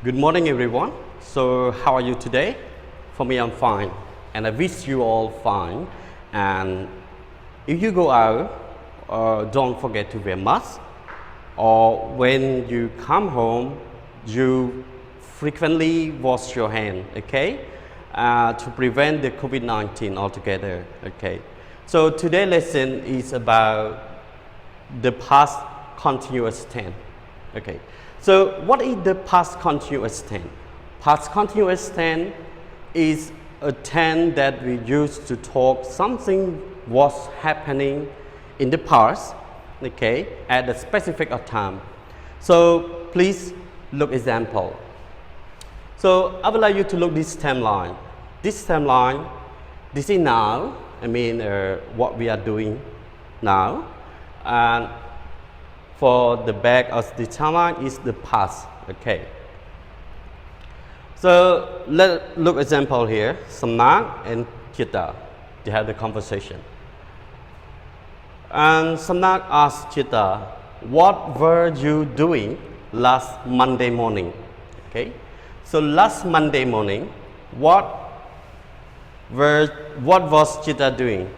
Good morning, everyone. So, how are you today? For me, I'm fine, and I wish you all fine. And if you go out, don't forget to wear mask. Or when you come home, you frequently wash your hand. Okay, to prevent the COVID-19 altogether. Okay. So today's lesson is about the past continuous tense. Okay. So what is the past continuous tense? Past continuous tense is a tense that we use to talk something was happening in the past, okay, at a specific time. So please look example. So I would like you to look this timeline. This timeline, this is now. I mean what we are doing now, and for the back of the timeline is the past. Okay. So let's look example here. Samnak and Chita, they have the conversation. And Samnak asked Chita, "What were you doing last Monday morning?" Okay. So last Monday morning, what was Chita doing?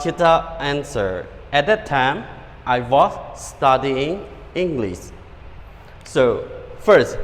Chita answered, "At that time, I was studying English." So first,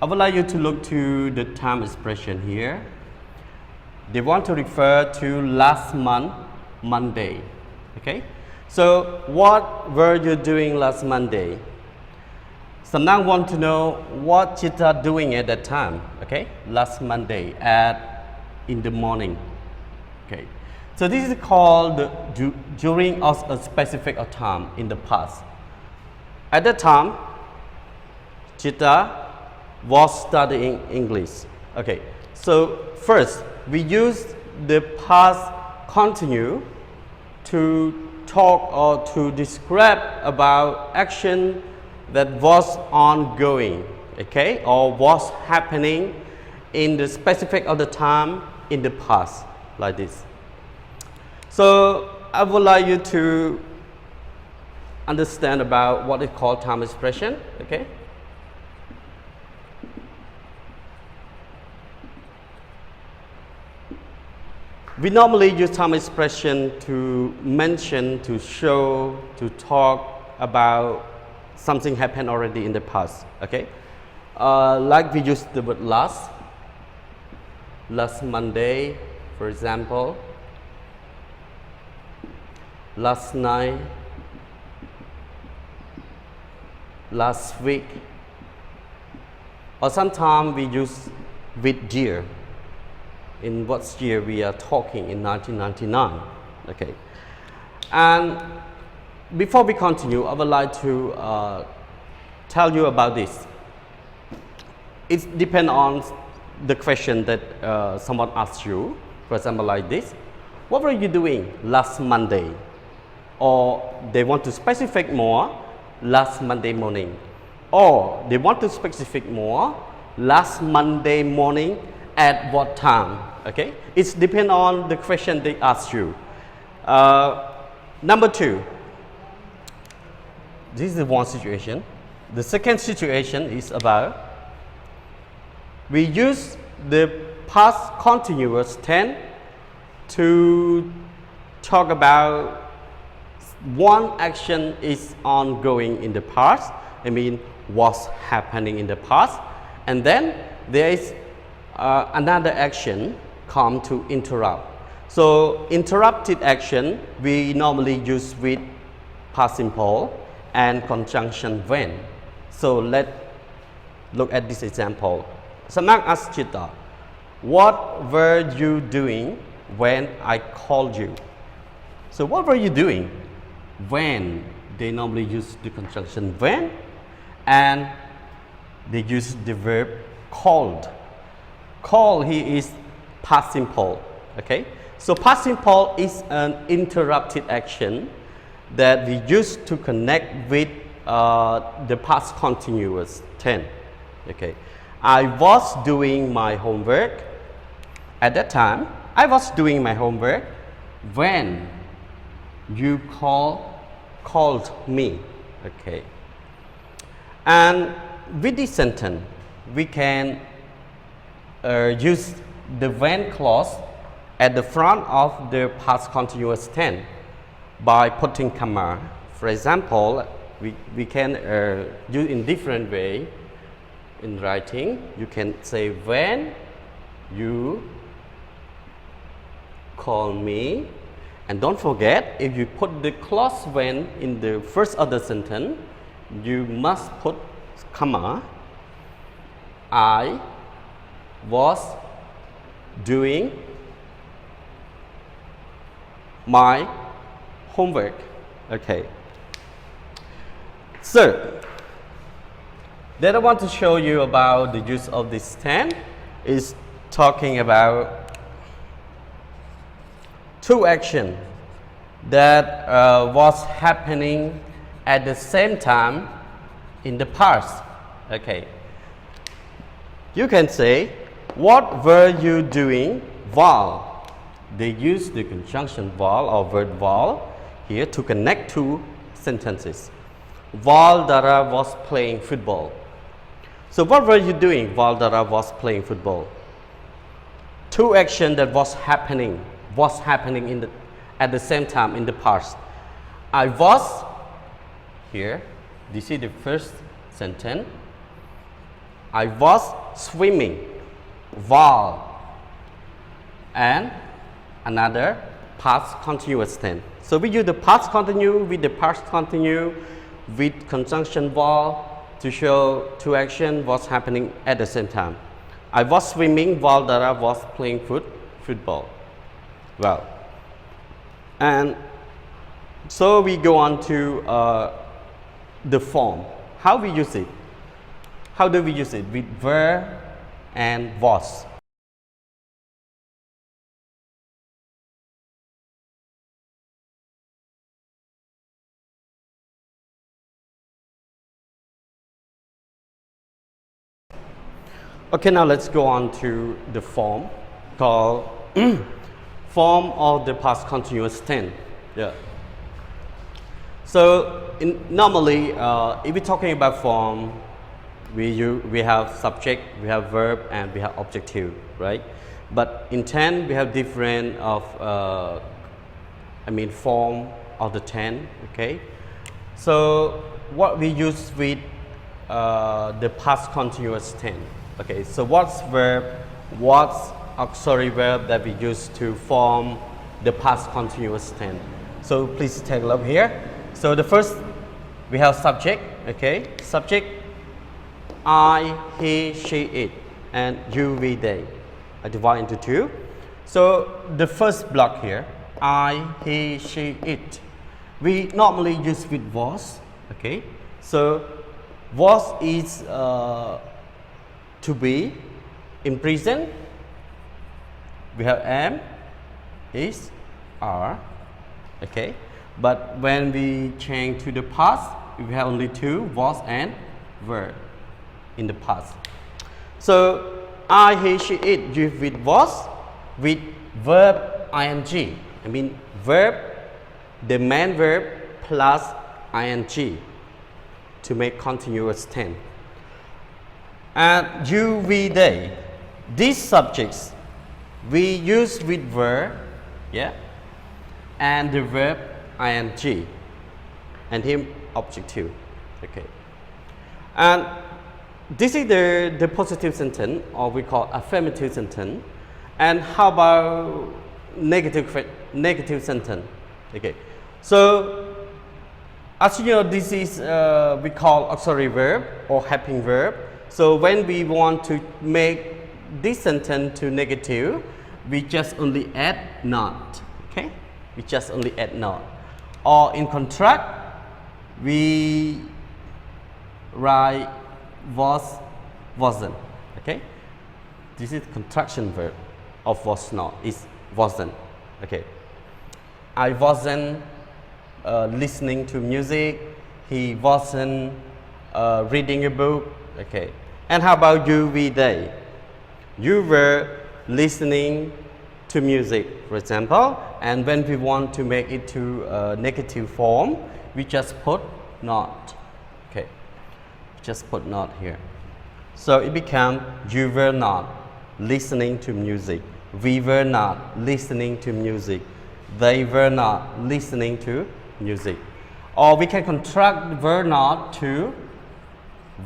I would like you to look to the time expression here. They want to refer to last month, Monday. Okay. So what were you doing last Monday? Samnak want to know what Chita doing at that time. Okay, last Monday in the morning. Okay. So this is called during a specific time in the past. At that time, Chita was studying English. Okay. So first, we use the past continue to talk or to describe about action that was ongoing, okay, or was happening in the specific of the time in the past, like this. So I would like you to understand about what is called time expression, okay? We normally use time expression to mention, to show, to talk about something happened already in the past, okay? Like we use the word last Monday, for example. Last night, last week, or sometimes we use with year. In what year we are talking, in 1999, okay. And before we continue, I would like to tell you about this. It depends on the question that someone asks you. For example, like this: what were you doing last Monday? Or they want to specify more, last Monday morning. Or they want to specify more, last Monday morning at what time? Okay, it depends on the question they ask you. Number two, this is one situation. The second situation is about we use the past continuous tense to talk about one action is ongoing in the past, I mean was happening in the past, and then there is another action come to interrupt. So interrupted action we normally use with past simple and conjunction when. So let's look at this example. Samnak asked Chita, "What were you doing when I called you?" So what were you doing? When, they normally use the conjunction when, and they use the verb called. Call here is past simple, okay? So past simple is an interrupted action that we use to connect with the past continuous tense, okay? I was doing my homework. At that time, I was doing my homework when you called me, okay? And with this sentence, we can use the when clause at the front of the past continuous tense by putting comma. For example, we can use in different way in writing. You can say when you call me, and don't forget, if you put the clause when in the first of the sentence, you must put comma. I was doing my homework. Okay. So, then I want to show you about the use of this tense. Is talking about two actions that was happening at the same time in the past. Okay. You can say, what were you doing while? They use the conjunction while or verb while here to connect two sentences. While Dara was playing football. So what were you doing while Dara was playing football? Two actions that was happening at the same time in the past. I was here. This is the first sentence. I was swimming while, and another past continuous tense. So we use the past continuous with the past continuous with conjunction while to show two actions was happening at the same time. I was swimming while Dara was playing football. Well, and so we go on to the form. How we use it? How do we use it? With were and was. Okay, now let's go on to the form called form of the past continuous tense. Yeah. So normally, if we're talking about form, we have subject, we have verb, and we have objective, right? But in tense, we have different of form of the tense. Okay. So what we use with the past continuous tense. Okay, so what's auxiliary verb that we use to form the past continuous tense? So please take a look here. So the first, we have subject, okay? Subject, I, he, she, it, and you, we, they. I divide into two. So the first block here, I, he, she, it. We normally use with was, okay? So was is to be. In present, we have am, is, are, okay? But when we change to the past, we have only two, was and were in the past. So I, he, she, it use with was with verb ing. Verb, the main verb plus ing to make continuous tense. And you, we, they. These subjects we use with verb, yeah, and the verb ing, and him objective, okay. And this is the positive sentence, or we call affirmative sentence. And how about negative sentence? Okay. So as you know, this is we call auxiliary verb or helping verb. So when we want to make this sentence to negative, we just only add not. Okay, we just only add not. Or in contract, we write was, wasn't. Okay, this is contraction verb of was not. Is wasn't. Okay, I wasn't listening to music. He wasn't reading a book. Okay, and how about you, we, they? You were listening to music, for example, and when we want to make it to a negative form, we just put not. Okay. Just put not here. So it becomes you were not listening to music. We were not listening to music. They were not listening to music. Or we can contract were not to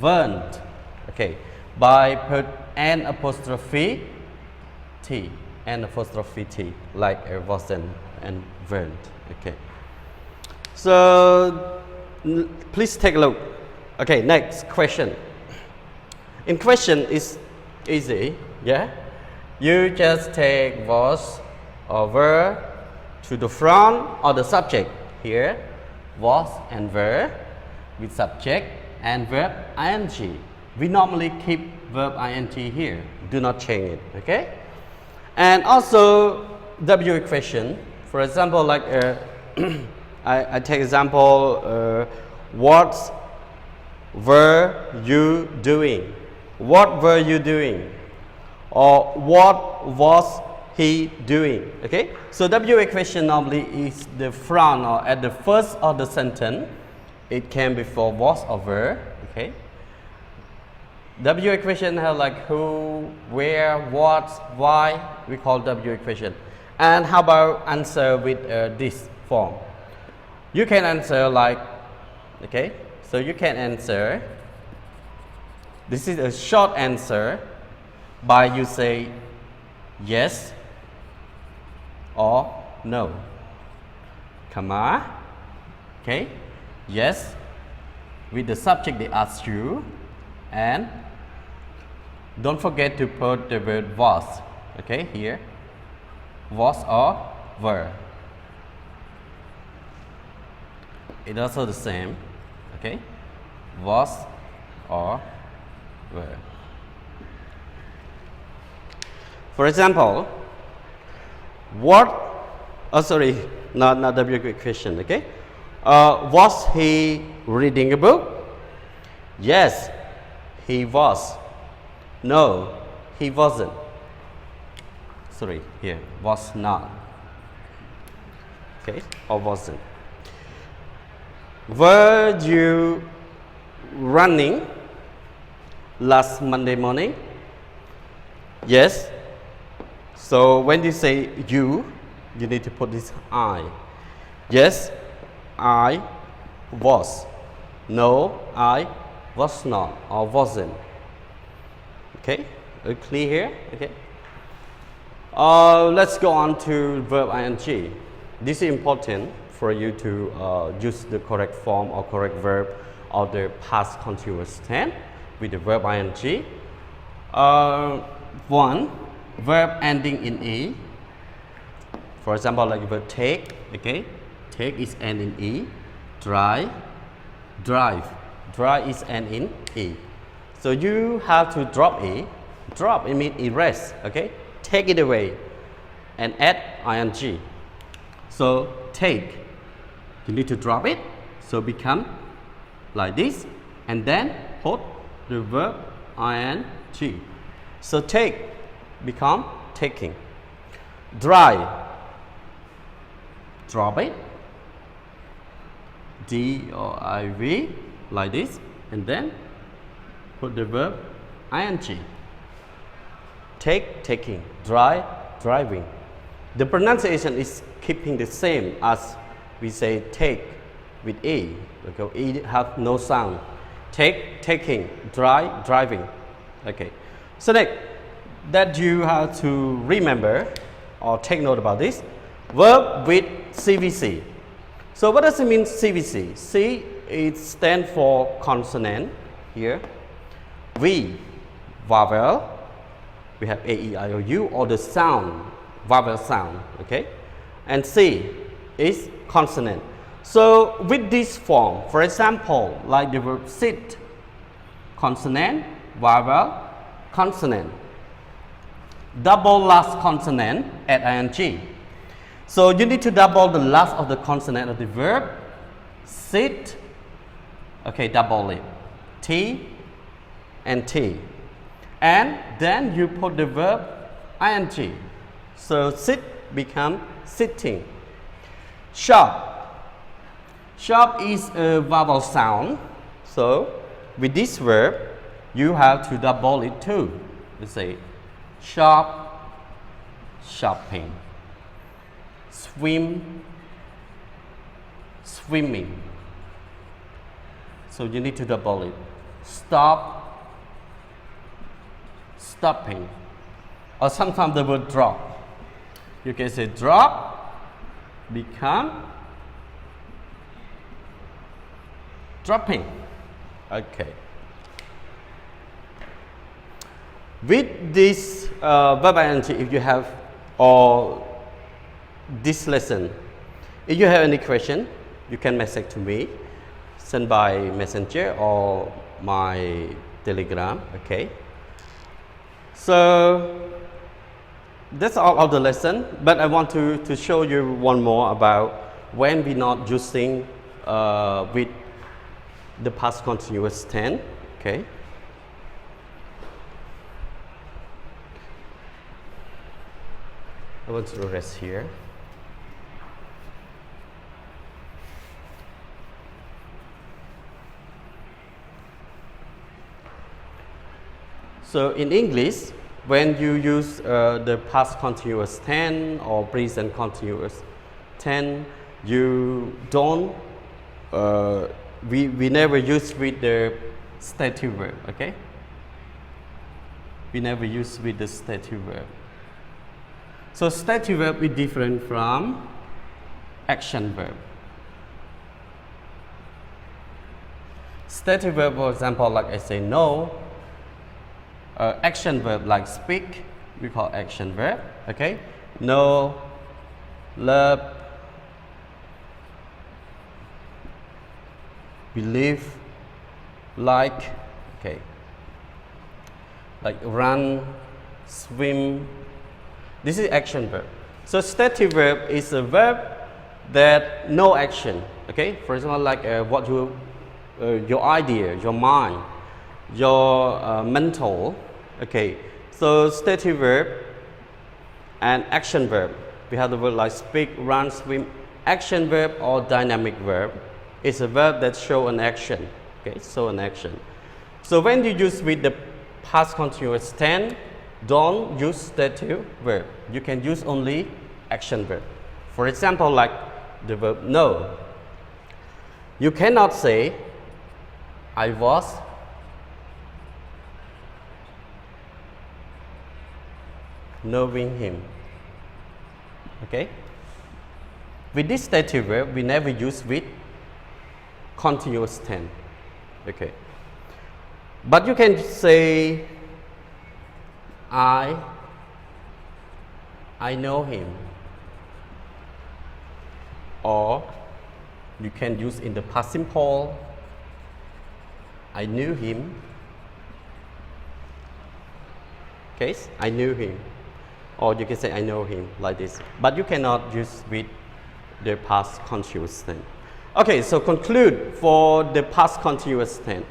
weren't. Okay, by put an apostrophe T, an apostrophe T, like wasn't and weren't. Okay. So please take a look. Okay, next question. In question is easy, yeah? You just take was or were to the front or the subject. Here, was and were with subject and verb ing. We normally keep verb ing here. Do not change it, okay? And also W equation. For example, like I take example, what were you doing? What were you doing? Or what was he doing? Okay, so W equation normally is the front or at the first of the sentence. It came before was or were. Okay, W equation have like who, where, what, why. We call W equation. And how about answer with this form? You can answer like, okay, so you can answer. This is a short answer by you say yes or no, comma, okay, yes with the subject they ask you, and don't forget to put the word was, okay, here, was or were. It's also the same, okay, was or were. For example, what, sorry, not W equation, okay? Was he reading a book? Yes, he was. No, he wasn't. Sorry, here, was not. Okay, or wasn't. Were you running last Monday morning? Yes. So when you say you need to put this I. Yes, I was. No, I was not or wasn't. Okay, clear here? Okay. Let's go on to verb ing. This is important for you to use the correct form or correct verb or the past continuous tense with the verb ing. One, verb ending in E. For example, like the verb take, okay? Take is end in E. Drive, drive. Drive is end in E. So you have to drop E. Drop, it means erase, okay? Take it away and add ing. So take, you need to drop it. So become like this and then put the verb ing. So take become taking. Drive, drop it, D-R-I-V, like this, and then put the verb ing. Take, taking. Drive, driving. The pronunciation is keeping the same as we say take with E, because E have no sound. Take, taking. Drive, driving. Okay. So next, that you have to remember or take note about this. Verb with CVC. So what does it mean CVC? C, it stands for consonant here. V, vowel. We have A, E, I, O, U, or the sound, vowel sound, okay? And C is consonant. So with this form, for example, like the verb sit, consonant, vowel, consonant. Double last consonant, add ing. So you need to double the last of the consonant of the verb. Sit, okay, double it. T and T. And then you put the verb ing. So sit become sitting. Shop. Shop is a vowel sound. So with this verb, you have to double it too. You say shop, shopping, swim, swimming. So you need to double it. Stop, stopping. Or sometimes the word drop. You can say drop, become dropping. Okay. With this verb ing, if you have, or this lesson, if you have any question, you can message to me, send by messenger or my telegram. Okay. So that's all of the lesson, but I want to show you one more about when we're not using with the past continuous tense. Okay. I want to rest here. So in English, when you use the past continuous tense or present continuous tense, you don't, we never use with the stative verb, okay? We never use with the stative verb. So stative verb is different from action verb. Stative verb, for example, like I say no. Action verb like speak, we call action verb. Okay, know, love, believe, like. Okay, like run, swim. This is action verb. So stative verb is a verb that no action. Okay, for example, like what you, your idea, your mind, your mental. Okay, so stative verb and action verb. We have the word like speak, run, swim. Action verb or dynamic verb is a verb that show an action. Okay, so an action. So when you use with the past continuous tense, don't use stative verb. You can use only action verb. For example, like the verb know. You cannot say I was knowing him. Okay? With this stative verb, we never use with continuous tense. Okay? But you can say I know him. Or you can use in the past simple, I knew him. Okay? I knew him. Or you can say I know him like this. But you cannot use with the past continuous tense. Okay, so conclude for the past continuous tense.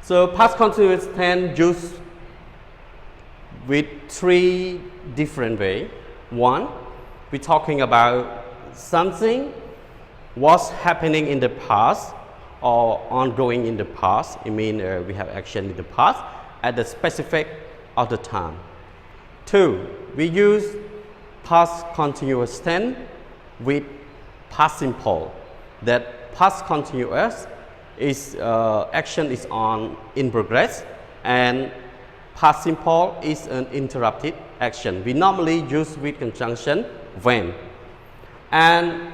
So past continuous tense used with three different ways. One, we're talking about something was happening in the past or ongoing in the past. It means we have action in the past at the specific of the time. Two, we use past continuous tense with past simple. That past continuous is action is on in progress, and past simple is an interrupted action. We normally use with conjunction when. And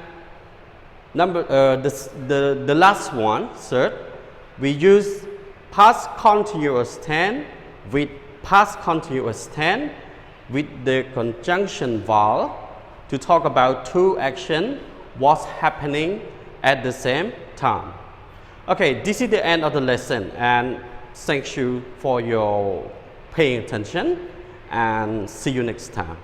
the last one, third, we use past continuous tense with past continuous tense with the conjunction vowel to talk about two actions was happening at the same time. Okay, this is the end of the lesson, and thank you for your paying attention, and see you next time.